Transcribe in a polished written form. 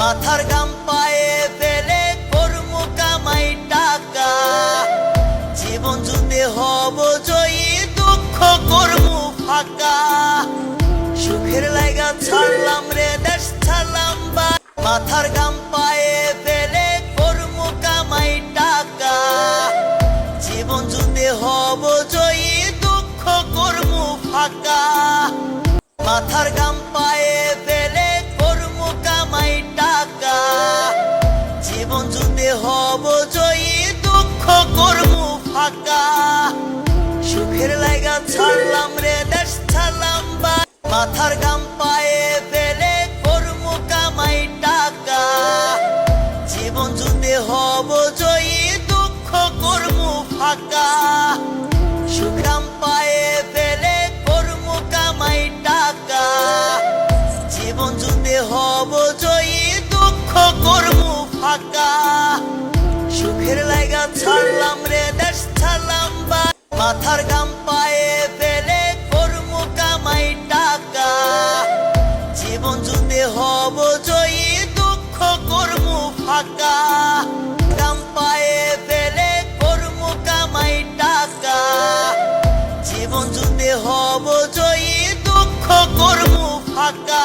মাথার গাম পায়ে ফেলে করমু কামাই টাকা, জীবন যুদ্ধে হব জয়ী, দুঃখ করমু ফাঁকা। সুখের লাইগা ছাড়লাম রে দেশ, ছাড়লাম বা মাথার গাম পায়ে ফেলে করমু কামাই টাকা, জীবন যুদ্ধে হব জয়ী, দুঃখ করমু ফাঁকা। মাথার গাম পায়ে ফেলে করমু কামাই টাকা, জীবন যুদ্ধে হব জয়ী, দুঃখ করমু ফাঁকা। সুখের লাইগা ছাড়লাম রে দেশ, ছাড়লাম বা মাথার গাম পায়ে ফেলে করমু কামাই টাকা, জীবন যুদ্ধে হব জয়ী, দুঃখ করমু ফাঁকা। সুখরাম পায়ে ফেলে করমু কামাই টাকা, জীবন যুদ্ধে হব জয়ী, দুঃখ করমু ফাঁকা। সুখের লাইগা ছাড়লাম রে দেশ, ছাড়লাম বা মাথার গাম পায়ে ফেলে করমু কামাই টাকা, জীবন যুদ্ধে হব জয়ী, দুঃখ করমু ফাঁকা। গাম পায়ে ফেলে করমু কামাই টাকা, জীবন যুদ্ধে হব জয়ী, দুঃখ করমু ফাঁকা।